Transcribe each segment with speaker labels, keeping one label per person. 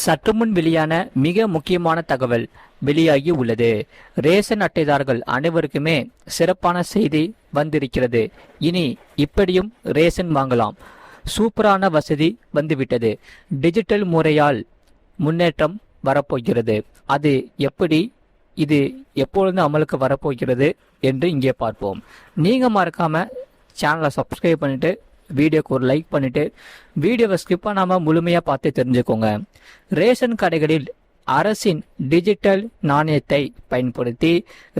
Speaker 1: சற்றுமுன் வெளியான மிக முக்கியமான தகவல் வெளியாகி உள்ளது. ரேஷன் அட்டைதாரர்கள் அனைவருக்குமே சிறப்பான செய்தி வந்திருக்கிறது. இனி இப்படியும் ரேஷன் வாங்கலாம். சூப்பரான வசதி வந்துவிட்டது. டிஜிட்டல் முறையால் முன்னேற்றம் வரப்போகிறது. அது எப்படி, இது எப்பொழுது அமலுக்கு வரப்போகிறது என்று இங்கே பார்ப்போம். நீங்க மறக்காம சேனலை சப்ஸ்கிரைப் பண்ணிட்டு வீடியோக்கு ஒரு லைக் பண்ணிட்டு வீடியோவை ஸ்கிப் பண்ணாம முழுமையா பார்த்து தெரிஞ்சுக்கோங்க. ரேஷன் கடைகளில் அரசின் டிஜிட்டல் நாணயத்தை பயன்படுத்தி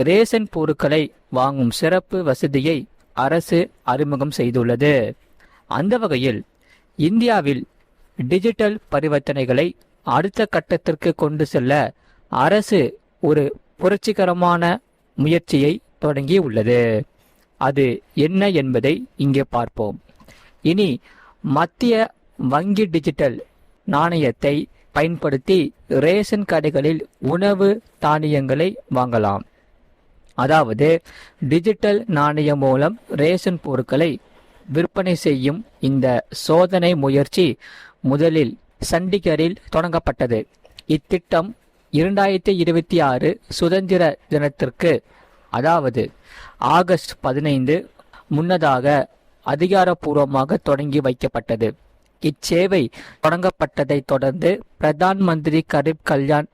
Speaker 1: ரேஷன் பொருட்களை வாங்கும் சிறப்பு வசதியை அரசு அறிமுகம் செய்துள்ளது. அந்த வகையில் இந்தியாவில் டிஜிட்டல் பரிவர்த்தனைகளை அடுத்த கட்டத்திற்கு கொண்டு செல்ல அரசு ஒரு புரட்சிகரமான முயற்சியை தொடங்கி உள்ளது. அது என்ன என்பதை இங்கே பார்ப்போம். இனி மத்திய வங்கி டிஜிட்டல் நாணயத்தை பயன்படுத்தி ரேஷன் கடைகளில் உணவு தானியங்களை வாங்கலாம். அதாவது டிஜிட்டல் நாணயம் மூலம் ரேஷன் பொருட்களை விற்பனை செய்யும் இந்த சோதனை முயற்சி முதலில் சண்டிகரில் தொடங்கப்பட்டது. இத்திட்டம் 2026 சுதந்திர தினத்திற்கு, அதாவது ஆகஸ்ட் 15 முன்னதாக அதிகாரப்பூர்வமாக தொடங்கி வைக்கப்பட்டது. இச்சேவை தொடங்கப்பட்டதை தொடர்ந்து பிரதான் மந்திரி கரீப் கல்யாண்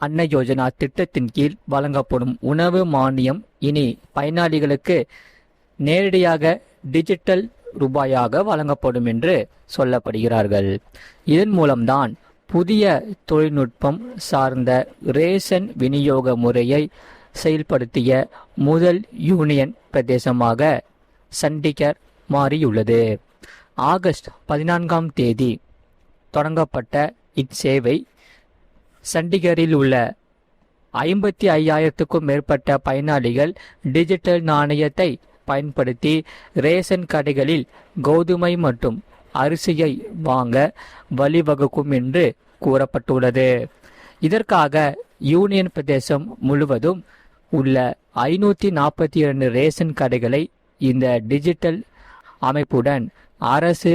Speaker 1: அன்ன யோஜனா திட்டத்தின் கீழ் வழங்கப்படும் உணவு மானியம் இனி பயனாளிகளுக்கு நேரடியாக டிஜிட்டல் ரூபாயாக வழங்கப்படும் என்று சொல்லப்படுகிறார்கள். இதன் மூலம்தான் புதிய தொழில்நுட்பம் சார்ந்த ரேஷன் விநியோக முறையை செயல்படுத்திய முதல் யூனியன் பிரதேசமாக சண்டிகர் மாறியுள்ளது. ஆகஸ்ட் 14ஆம் தேதி தொடங்கப்பட்ட இச்சேவை சண்டிகரில் உள்ள 55,000க்கும் மேற்பட்ட பயனாளிகள் டிஜிட்டல் நாணயத்தை பயன்படுத்தி ரேஷன் கடைகளில் கோதுமை மற்றும் அரிசியை வாங்க வழிவகுக்கும் என்று கூறப்பட்டுள்ளது. இதற்காக யூனியன் பிரதேசம் முழுவதும் உள்ள 542 ரேஷன் கடைகளை இந்த டிஜிட்டல் அமைப்புடன் அரசு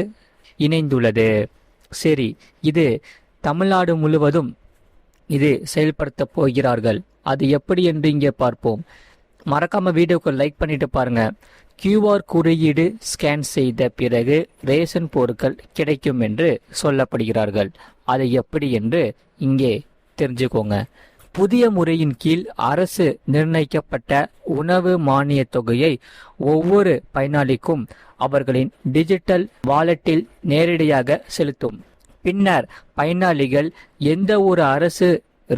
Speaker 1: இணைந்துள்ளது. சரி, இது தமிழ்நாடு முழுவதும் இது செயல்படுத்த போகிறார்கள். அது எப்படி என்று இங்கே பார்ப்போம். மறக்காம வீடியோக்கு லைக் பண்ணிட்டு பாருங்க. QR குறியீடு ஸ்கேன் செய்த பிறகு ரேஷன் பொருட்கள் கிடைக்கும் என்று சொல்லப்படுகிறார்கள். அது எப்படி என்று இங்கே தெரிஞ்சுக்கோங்க. புதிய முறையின் கீழ் அரசு நிர்ணயிக்கப்பட்ட உணவு மானிய தொகையை ஒவ்வொரு பயனாளிக்கும் அவர்களின் டிஜிட்டல் வாலெட்டில் நேரடியாக செலுத்தும். பின்னர் பயனாளிகள் எந்த ஒரு அரசு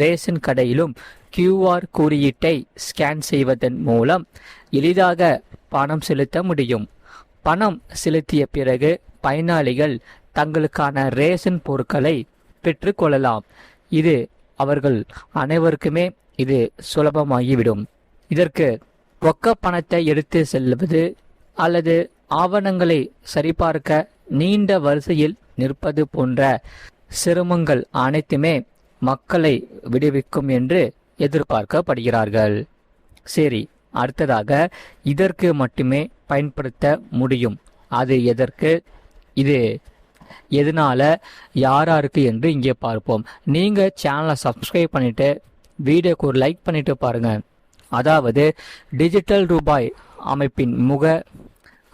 Speaker 1: ரேஷன் கடையிலும் QR குறியீட்டை ஸ்கேன் செய்வதன் மூலம் எளிதாக பணம் செலுத்த முடியும். பணம் செலுத்திய பிறகு பயனாளிகள் தங்களுக்கான ரேஷன் பொருட்களை பெற்றுக்கொள்ளலாம். இது அவர்கள் அனைவருக்குமே இது சுலபமாகிவிடும். இதற்கு ரொக்க பணத்தை எடுத்து செல்வது அல்லது ஆவணங்களை சரிபார்க்க நீண்ட வரிசையில் நிற்பது போன்ற சிரமங்கள் அனைத்துமே மக்களை விடுவிக்கும் என்று எதிர்பார்க்கப்படுகிறார்கள். சரி, அடுத்ததாக இதற்கு மட்டுமே பயன்படுத்த முடியும். அது எதற்கு, இது எதனால, யாராருக்கு என்று இங்கே பார்ப்போம். நீங்க சேனலை சப்ஸ்கிரைப் பண்ணிட்டு வீடியோக்கு ஒரு லைக் பண்ணிட்டு பாருங்க. அதாவது டிஜிட்டல் ரூபாய்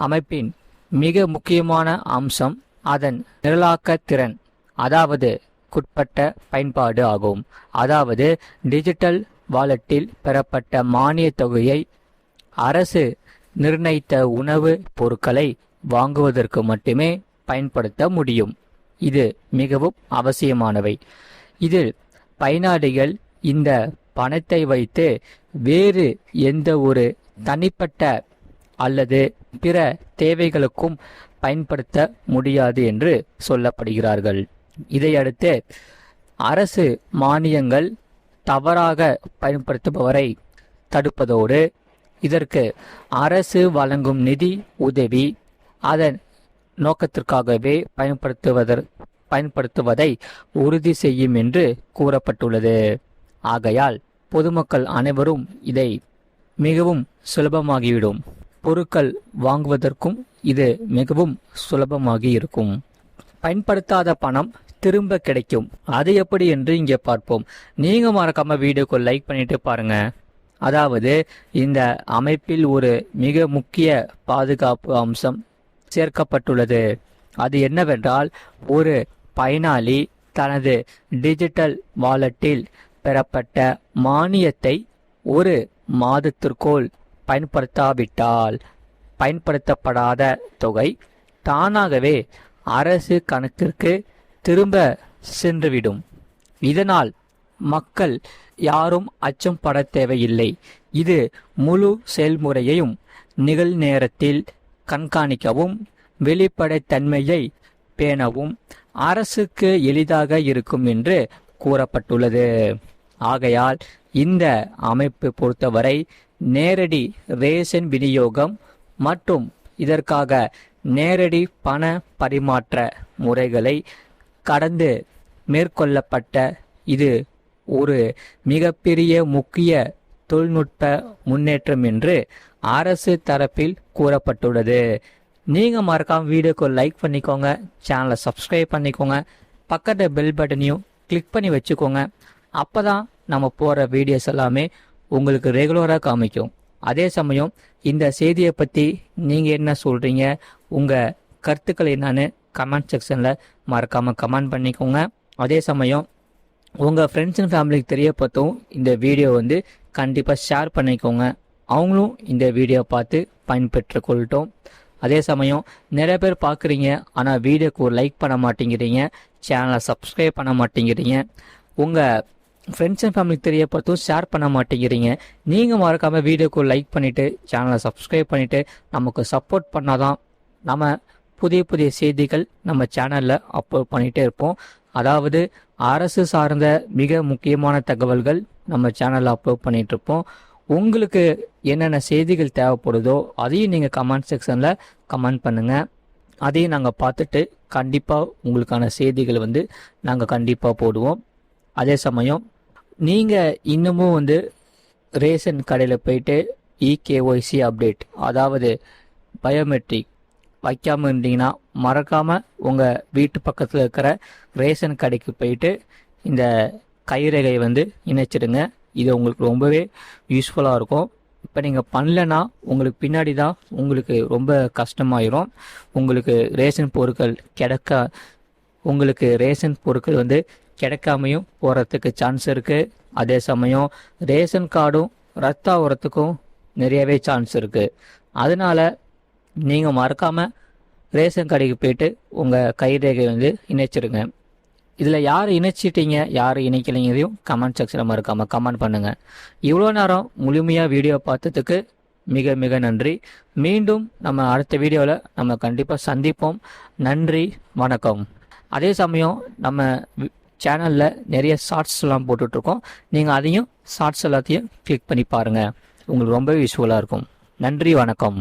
Speaker 1: அமைப்பின் மிக முக்கியமான அம்சம் அதன் நிரலாக்க திறன், அதாவது குட்பட்ட பயன்பாடு ஆகும். அதாவது டிஜிட்டல் வாலெட்டில் பெறப்பட்ட மானிய தொகையை அரசு நிர்ணயித்த உணவு பொருட்களை வாங்குவதற்கு மட்டுமே பயன்படுத்த முடியும். இது மிகவும் அவசியமானவை. இதில் பயனாளிகள் இந்த பணத்தை வைத்து வேறு எந்த ஒரு தனிப்பட்ட அல்லது பிற தேவைகளுக்கும் பயன்படுத்த முடியாது என்று சொல்லப்படுகிறார்கள். இதையடுத்து அரசு மானியங்கள் தவறாக பயன்படுத்துபவரை தடுப்பதோடு இதற்கு அரசு வழங்கும் நிதி உதவி அதன் நோக்கத்திற்காகவே பயன்படுத்துவதை உறுதி செய்யும் என்று கூறப்பட்டுள்ளது. ஆகையால் பொதுமக்கள் அனைவரும் இதை மிகவும் சுலபமாகிவிடும். பொருட்கள் வாங்குவதற்கும் இது மிகவும் சுலபமாகி இருக்கும். பயன்படுத்தாத பணம் திரும்ப கிடைக்கும். அது எப்படி என்று இங்கே பார்ப்போம். நீங்க மறக்காம வீடியோக்கு லைக் பண்ணிட்டு பாருங்க. அதாவது இந்த அமைப்பில் ஒரு மிக முக்கிய பாதுகாப்பு அம்சம் சேர்க்கப்பட்டுள்ளது. அது என்னவென்றால், ஒரு பயனாளி தனது டிஜிட்டல் வாலெட்டில் பெறப்பட்ட மானியத்தை ஒரு மாதத்திற்குள் பயன்படுத்தாவிட்டால் பயன்படுத்தப்படாத தொகை தானாகவே அரசு கணக்கிற்கு திரும்ப சென்றுவிடும். இதனால் மக்கள் யாரும் அச்சம் பட தேவையில்லை. இது முழு செயல்முறையையும் நிகழ்நேரத்தில் கண்காணிக்கவும் வெளிப்படைத்தன்மையை பேணவும் அரசுக்கு எளிதாக இருக்கும் என்று கூறப்பட்டுள்ளது. ஆகையால் இந்த அமைப்பு பொறுத்தவரை நேரடி ரேஷன் விநியோகம் மற்றும் இதற்காக நேரடி பண பரிமாற்ற முறைகளை கடந்து மேற்கொள்ளப்பட்ட இது ஒரு மிகப்பெரிய முக்கிய தொழில்நுட்ப முன்னேற்றம் என்று அரசு தரப்பில் கூறப்பட்டுள்ளது. நீங்கள் மறக்காம வீடியோக்கு லைக் பண்ணிக்கோங்க, சேனலை சப்ஸ்கிரைப் பண்ணிக்கோங்க, பக்கத்தில் பெல் பட்டனையும் கிளிக் பண்ணி வச்சுக்கோங்க. அப்போ தான் நம்ம போகிற வீடியோஸ் எல்லாமே உங்களுக்கு ரெகுலராக காமிக்கும். அதே சமயம் இந்த செய்தியை பற்றி நீங்கள் என்ன சொல்கிறீங்க, உங்கள் கருத்துக்கள் என்னன்னு கமெண்ட் செக்ஷனில் மறக்காமல் கமெண்ட் பண்ணிக்கோங்க. அதே சமயம் உங்கள் ஃப்ரெண்ட்ஸ் அண்ட் ஃபேமிலிக்கு தெரியப்பட்டும் இந்த வீடியோ கண்டிப்பாக ஷேர் பண்ணிக்கோங்க. அவங்களும் இந்த வீடியோ பார்த்து பயன்பெற்று கொள்ளட்டும். அதே சமயம் நிறைய பேர் பார்க்குறீங்க, ஆனால் வீடியோக்கு ஒரு லைக் பண்ண மாட்டேங்கிறீங்க, சேனலை சப்ஸ்கிரைப் பண்ண மாட்டேங்கிறீங்க, உங்கள் ஃப்ரெண்ட்ஸ் அண்ட் ஃபேமிலிக்கு தெரியப்பட்டும் ஷேர் பண்ண மாட்டேங்கிறீங்க. நீங்கள் மறக்காமல் வீடியோக்கு லைக் பண்ணிவிட்டு சேனலை சப்ஸ்கிரைப் பண்ணிவிட்டு நமக்கு சப்போர்ட் பண்ணாதான் நம்ம புதிய புதிய செய்திகள் நம்ம சேனலில் அப்லோட் பண்ணிகிட்டே இருப்போம். அதாவது அரசு சார்ந்த மிக முக்கியமான தகவல்கள் நம்ம சேனலில் அப்லோட் பண்ணிகிட்ருப்போம். உங்களுக்கு என்னென்ன செய்திகள் தேவைப்படுதோ அதையும் நீங்கள் கமெண்ட் செக்ஷனில் கமெண்ட் பண்ணுங்கள். அதையும் நாங்கள் பார்த்துட்டு கண்டிப்பாக உங்களுக்கான செய்திகள் நாங்கள் கண்டிப்பாக போடுவோம். அதே சமயம் நீங்கள் இன்னமும் ரேஷன் கடையில் போயிட்டு இகேஒய்சி அப்டேட், அதாவது பயோமெட்ரிக் வைக்காமல் இருந்தீங்கன்னா மறக்காமல் உங்கள் வீட்டு பக்கத்தில் இருக்கிற ரேஷன் கடைக்கு போயிட்டு இந்த கைரேகை இணைச்சிடுங்க. இது உங்களுக்கு ரொம்பவே யூஸ்ஃபுல்லாக இருக்கும். இப்போ நீங்கள் பண்ணலைன்னா உங்களுக்கு பின்னாடி தான் உங்களுக்கு ரொம்ப கஷ்டமாயிரும். உங்களுக்கு ரேஷன் பொருட்கள் கிடைக்காமையும் போகிறதுக்கு சான்ஸ் இருக்குது. அதே சமயம் ரேஷன் கார்டும் ரத்து ஆகிறதுக்கும் நிறையவே சான்ஸ் இருக்குது. அதனால் நீங்கள் மறக்காமல் ரேஷன் கடைக்கு போயிட்டு உங்கள் கைரேகை இணைச்சிடுங்க. இதில் யார் இணைச்சிட்டீங்க யார் இணைக்கலைங்கிறதையும் கமெண்ட் செக்ஷனில் மறக்காமல் கமெண்ட் பண்ணுங்கள். இவ்வளோ நேரம் முழுமையாக வீடியோ பார்த்ததுக்கு மிக மிக நன்றி. மீண்டும் நம்ம அடுத்த வீடியோவில் நம்ம கண்டிப்பாக சந்திப்போம். நன்றி, வணக்கம். அதே சமயம் நம்ம சேனலில் நிறைய ஷார்ட்ஸ்லாம் போட்டுட்ருக்கோம். நீங்கள் அதையும் ஷார்ட்ஸ் எல்லாத்தையும் கிளிக் பண்ணி பாருங்கள். உங்களுக்கு ரொம்ப யூஸ்ஃபுல்லாக இருக்கும். நன்றி, வணக்கம்.